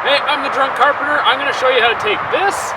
Hey, I'm the Drunk Carpenter. I'm gonna show you how to take this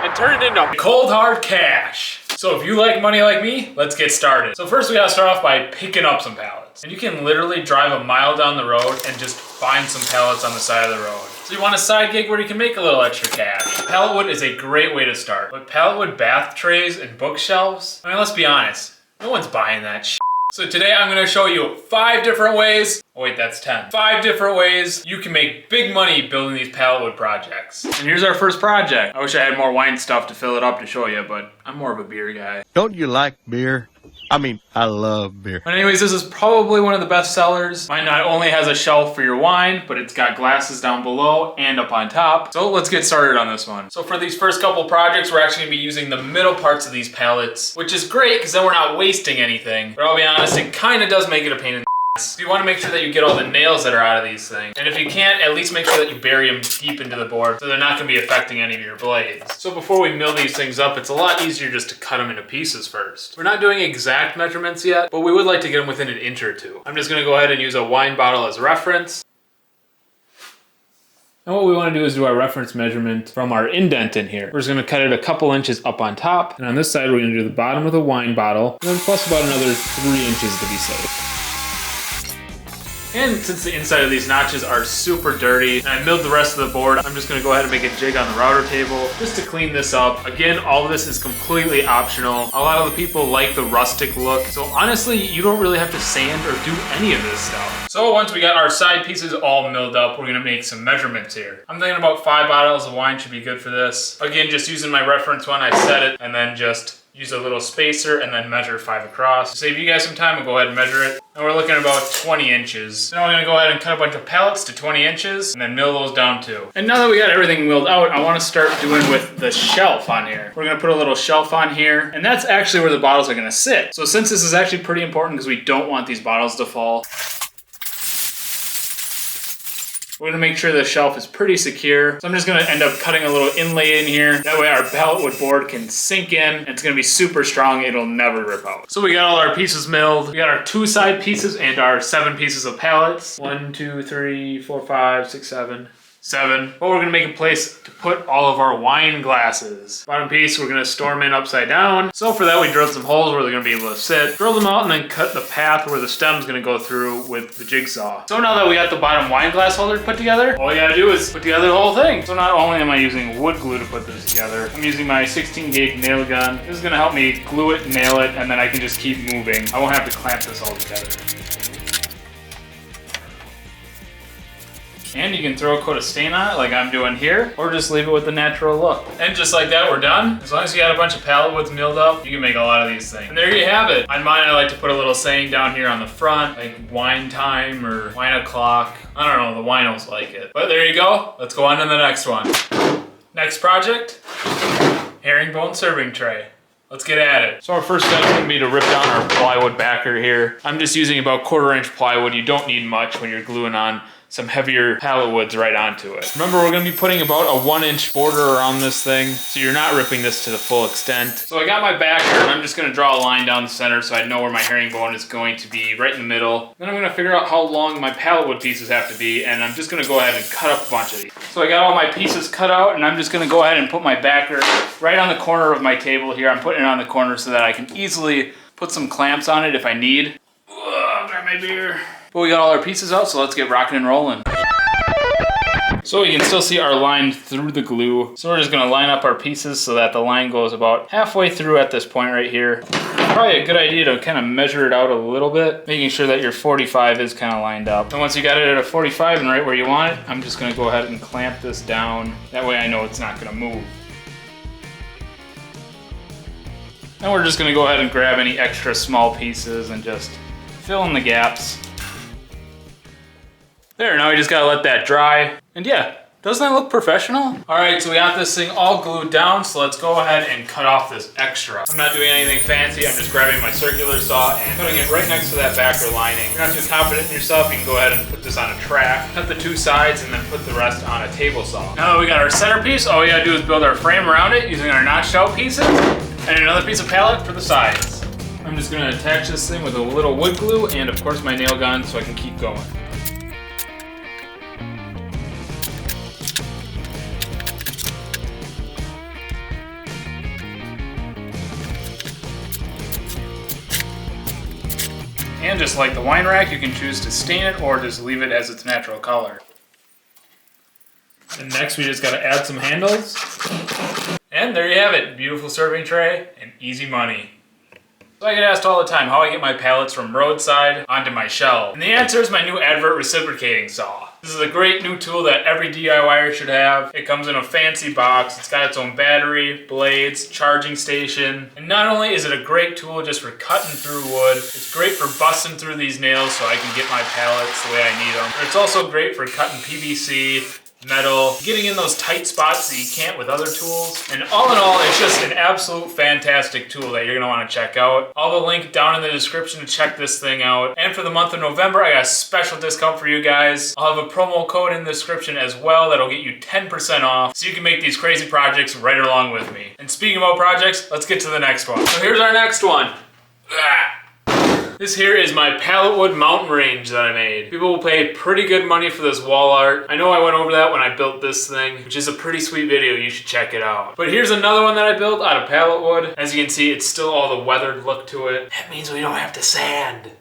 and turn it into cold hard cash. So if you like money like me, let's get started. So first we gotta start off by picking up some pallets. And you can literally drive a mile down the road and just find some pallets on the side of the road. So you want a side gig where you can make a little extra cash. Pallet wood is a great way to start. But pallet wood bath trays and bookshelves, I mean, let's be honest, no one's buying that shit. So today I'm gonna show you 5 different ways, oh wait, that's 10. 5 different ways you can make big money building these pallet wood projects. And here's our first project. I wish I had more wine stuff to fill it up to show you, but I'm more of a beer guy. Don't you like beer? I mean, I love beer. But anyways, this is probably one of the best sellers. Mine not only has a shelf for your wine, but it's got glasses down below and up on top. So let's get started on this one. So for these first couple projects, we're actually gonna be using the middle parts of these pallets, which is great because then we're not wasting anything. But I'll be honest, it kind of does make it a pain in the ass. You want to make sure that you get all the nails that are out of these things. And if you can't, at least make sure that you bury them deep into the board so they're not gonna be affecting any of your blades. So before we mill these things up, it's a lot easier just to cut them into pieces first. We're not doing exact measurements yet, but we would like to get them within an inch or two. I'm just gonna go ahead and use a wine bottle as reference. And what we want to do is do our reference measurement from our indent in here. We're just going to cut it a couple inches up on top. And on this side, we're going to do the bottom of the wine bottle. And then plus about another 3 inches to be safe. And since the inside of these notches are super dirty, and I milled the rest of the board, I'm just gonna go ahead and make a jig on the router table just to clean this up. Again, all of this is completely optional. A lot of the people like the rustic look, so honestly, you don't really have to sand or do any of this stuff. So once we got our side pieces all milled up, we're gonna make some measurements here. I'm thinking about 5 bottles of wine should be good for this. Again, just using my reference one, I set it, and then just use a little spacer and then measure 5 across. Save you guys some time, we'll go ahead and measure it. And we're looking at about 20 inches. Now we're gonna go ahead and cut a bunch of pallets to 20 inches and then mill those down too. And now that we got everything milled out, I wanna start doing with the shelf on here. We're gonna put a little shelf on here, and that's actually where the bottles are gonna sit. So since this is actually pretty important because we don't want these bottles to fall, we're gonna make sure the shelf is pretty secure. So I'm just gonna end up cutting a little inlay in here. That way our pallet wood board can sink in, and it's gonna be super strong, it'll never rip out. So we got all our pieces milled. We got our 2 side pieces and our 7 pieces of pallets. 1, 2, 3, 4, 5, 6, 7. 7. But we're gonna make a place to put all of our wine glasses. Bottom piece, we're gonna store them in upside down. So for that, we drilled some holes where they're gonna be able to sit. Drill them out and then cut the path where the stem's gonna go through with the jigsaw. So now that we got the bottom wine glass holder put together, all we gotta do is put together the whole thing. So not only am I using wood glue to put this together, I'm using my 16 gauge nail gun. This is gonna help me glue it, nail it, and then I can just keep moving. I won't have to clamp this all together. And you can throw a coat of stain on it like I'm doing here, or just leave it with the natural look. And just like that, we're done. As long as you got a bunch of pallet woods milled up, you can make a lot of these things. And there you have it. On mine, I like to put a little saying down here on the front, like wine time or wine o'clock. I don't know, the winos like it. But there you go. Let's go on to the next one. Next project, herringbone serving tray. Let's get at it. So our first step is gonna be to rip down our plywood backer here. I'm just using about 1/4 inch plywood. You don't need much when you're gluing on some heavier pallet woods right onto it. Remember, we're gonna be putting about a 1 inch border around this thing, so you're not ripping this to the full extent. So I got my backer, and I'm just gonna draw a line down the center so I know where my herringbone is going to be, right in the middle. Then I'm gonna figure out how long my pallet wood pieces have to be, and I'm just gonna go ahead and cut up a bunch of these. So I got all my pieces cut out, and I'm just gonna go ahead and put my backer right on the corner of my table here. I'm putting it on the corner so that I can easily put some clamps on it if I need. Grab my beer. But we got all our pieces out, so let's get rocking and rolling. So we can still see our line through the glue. So we're just gonna line up our pieces so that the line goes about halfway through at this point right here. Probably a good idea to kind of measure it out a little bit, making sure that your 45 is kind of lined up. And once you got it at a 45 and right where you want it, I'm just gonna go ahead and clamp this down. That way I know it's not gonna move. And we're just gonna go ahead and grab any extra small pieces and just fill in the gaps. There, now we just gotta let that dry. And yeah, doesn't that look professional? All right, so we got this thing all glued down, so let's go ahead and cut off this extra. I'm not doing anything fancy, I'm just grabbing my circular saw and putting it right next to that backer lining. If you're not too confident in yourself, you can go ahead and put this on a track, cut the 2 sides, and then put the rest on a table saw. Now that we got our centerpiece, all we gotta do is build our frame around it using our notched out pieces, and another piece of pallet for the sides. I'm just gonna attach this thing with a little wood glue and of course my nail gun so I can keep going. And just like the wine rack, you can choose to stain it or just leave it as its natural color. And next we just gotta add some handles. And there you have it, beautiful serving tray and easy money. So I get asked all the time how I get my pallets from roadside onto my shelf. And the answer is my new Avhirt reciprocating saw. This is a great new tool that every DIYer should have. It comes in a fancy box. It's got its own battery, blades, charging station. And not only is it a great tool just for cutting through wood, it's great for busting through these nails so I can get my pallets the way I need them. But it's also great for cutting PVC, metal, getting in those tight spots that you can't with other tools. And all in all, it's just an absolute fantastic tool that you're gonna wanna check out. I'll have a link down in the description to check this thing out. And for the month of November, I got a special discount for you guys. I'll have a promo code in the description as well that'll get you 10% off so you can make these crazy projects right along with me. And speaking about projects, let's get to the next one. So here's our next one. This here is my pallet wood mountain range that I made. People will pay pretty good money for this wall art. I know I went over that when I built this thing, which is a pretty sweet video. You should check it out. But here's another one that I built out of pallet wood. As you can see, it's still all the weathered look to it. That means we don't have to sand.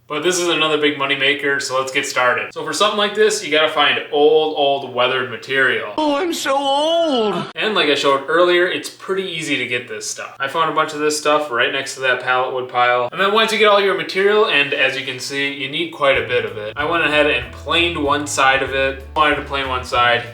But this is another big money maker, so let's get started. So for something like this, you gotta find old weathered material. Oh, I'm so old. And like I showed earlier, it's pretty easy to get this stuff. I found a bunch of this stuff right next to that pallet wood pile. And then once you get all your material, and as you can see, you need quite a bit of it. I went ahead and planed one side of it. I wanted to plane one side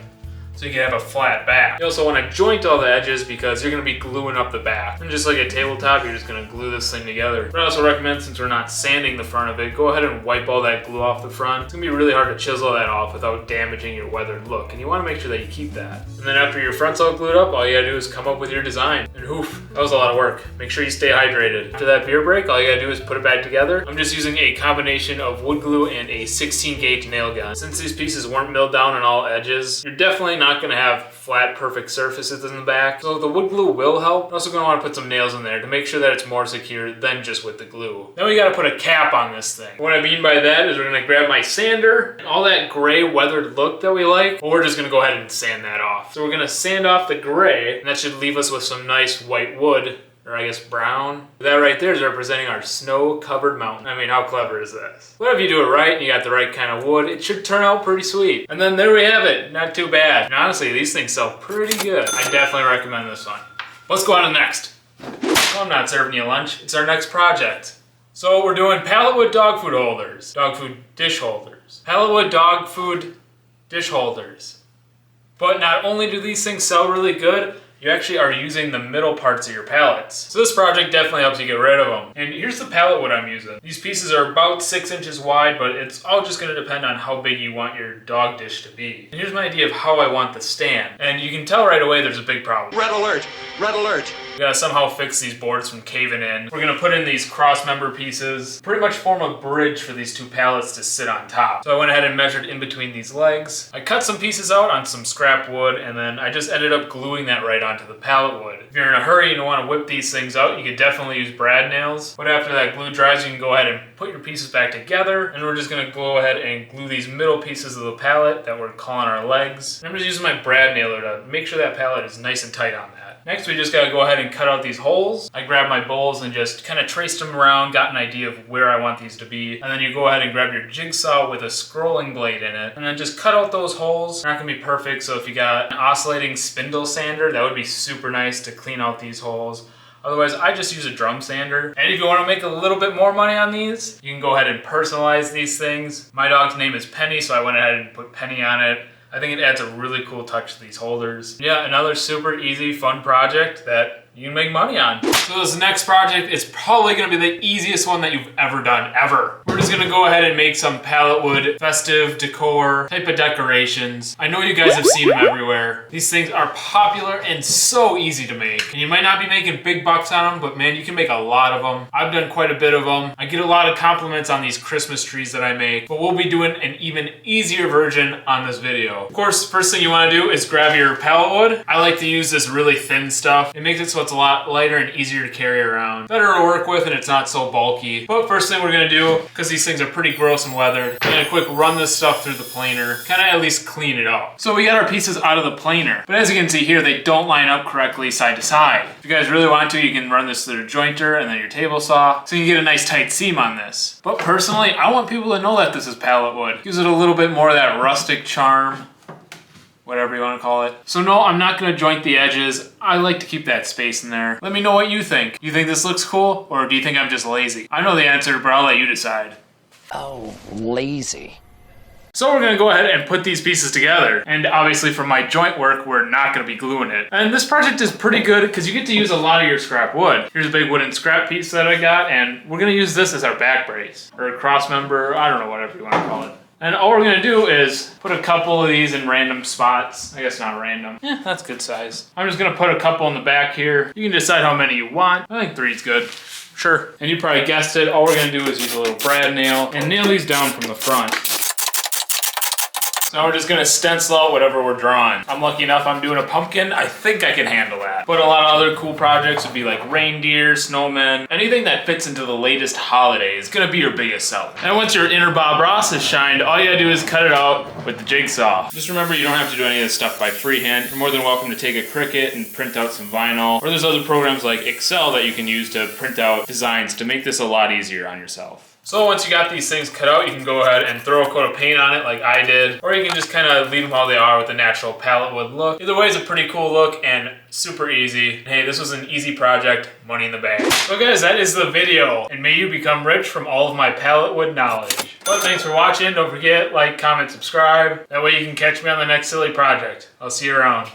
so you can have a flat back. You also want to joint all the edges because you're going to be gluing up the back. And just like a tabletop, you're just going to glue this thing together. But I also recommend, since we're not sanding the front of it, go ahead and wipe all that glue off the front. It's going to be really hard to chisel that off without damaging your weathered look. And you want to make sure that you keep that. And then after your front's all glued up, all you got to do is come up with your design. And oof, that was a lot of work. Make sure you stay hydrated. After that beer break, all you got to do is put it back together. I'm just using a combination of wood glue and a 16 gauge nail gun. Since these pieces weren't milled down on all edges, you're definitely not going to have flat, perfect surfaces in the back. So the wood glue will help. You're also going to want to put some nails in there to make sure that it's more secure than just with the glue. Then we got to put a cap on this thing. What I mean by that is we're going to grab my sander, and all that gray weathered look that we like, well, we're just going to go ahead and sand that off. So we're going to sand off the gray, and that should leave us with some nice white wood, or I guess brown. That right there is representing our snow-covered mountain. I mean, how clever is this? What if you do it right and you got the right kind of wood, it should turn out pretty sweet. And then there we have it, not too bad. And honestly, these things sell pretty good. I definitely recommend this one. Let's go on to the next. Well, I'm not serving you lunch, it's our next project. So we're doing pallet wood dog food holders, dog food dish holders, pallet wood dog food dish holders. But not only do these things sell really good, you actually are using the middle parts of your pallets. So this project definitely helps you get rid of them. And here's the pallet wood I'm using. These pieces are about 6 inches wide, but it's all just gonna depend on how big you want your dog dish to be. And here's my idea of how I want the stand. And you can tell right away there's a big problem. Red alert, red alert. We gotta somehow fix these boards from caving in. We're gonna put in these cross member pieces, pretty much form a bridge for these two pallets to sit on top. So I went ahead and measured in between these legs. I cut some pieces out on some scrap wood, and then I just ended up gluing that right onto the pallet wood. If you're in a hurry and you wanna whip these things out, you could definitely use brad nails. But after that glue dries, you can go ahead and put your pieces back together, and we're just gonna go ahead and glue these middle pieces of the pallet that we're calling our legs. And I'm just using my brad nailer to make sure that pallet is nice and tight on that. Next, we just gotta go ahead and cut out these holes. I grabbed my bowls and just kind of traced them around, got an idea of where I want these to be. And then you go ahead and grab your jigsaw with a scrolling blade in it, and then just cut out those holes. They're not gonna be perfect, so if you got an oscillating spindle sander, that would be super nice to clean out these holes. Otherwise, I just use a drum sander. And if you want to make a little bit more money on these, you can go ahead and personalize these things. My dog's name is Penny, so I went ahead and put Penny on it. I think it adds a really cool touch to these holders. Yeah, another super easy, fun project that you can make money on. So this next project is probably gonna be the easiest one that you've ever done, ever. We're just gonna go ahead and make some pallet wood, festive decor type of decorations. I know you guys have seen them everywhere. These things are popular and so easy to make. And you might not be making big bucks on them, but man, you can make a lot of them. I've done quite a bit of them. I get a lot of compliments on these Christmas trees that I make, but we'll be doing an even easier version on this video. Of course, first thing you wanna do is grab your pallet wood. I like to use this really thin stuff. It makes it so it's a lot lighter and easier to carry around. Better to work with and it's not so bulky. But first thing we're gonna do, because these things are pretty gross and weathered, we're gonna quick run this stuff through the planer, kind of at least clean it up. So we got our pieces out of the planer, but as you can see here, they don't line up correctly side to side. If you guys really want to, you can run this through a jointer and then your table saw, so you can get a nice tight seam on this. But personally, I want people to know that this is pallet wood. Gives it a little bit more of that rustic charm, whatever you want to call it. So no, I'm not gonna joint the edges. I like to keep that space in there. Let me know what you think. You think this looks cool, or do you think I'm just lazy? I know the answer, but I'll let you decide. Oh, lazy. So we're gonna go ahead and put these pieces together. And obviously for my joint work, we're not gonna be gluing it. And this project is pretty good because you get to use a lot of your scrap wood. Here's a big wooden scrap piece that I got, and we're gonna use this as our back brace, or a cross member, I don't know, whatever you wanna call it. And all we're gonna do is put a couple of these in random spots. I guess not random. Yeah, that's good size. I'm just gonna put a couple in the back here. You can decide how many you want. I think 3's good. Sure. And you probably guessed it, all we're gonna do is use a little brad nail and nail these down from the front. Now we're just gonna stencil out whatever we're drawing. I'm lucky enough I'm doing a pumpkin. I think I can handle that. But a lot of other cool projects would be like reindeer, snowmen, anything that fits into the latest holiday is gonna be your biggest seller. And once your inner Bob Ross is shined, all you gotta do is cut it out with the jigsaw. Just remember, you don't have to do any of this stuff by freehand. You're more than welcome to take a Cricut and print out some vinyl. Or there's other programs like Excel that you can use to print out designs to make this a lot easier on yourself. So once you got these things cut out, you can go ahead and throw a coat of paint on it like I did, or you can just kind of leave them how they are with the natural pallet wood look. Either way is a pretty cool look and super easy. Hey, this was an easy project, money in the bag. So guys, that is the video, and may you become rich from all of my pallet wood knowledge. But thanks for watching. Don't forget, like, comment, subscribe. That way you can catch me on the next silly project. I'll see you around.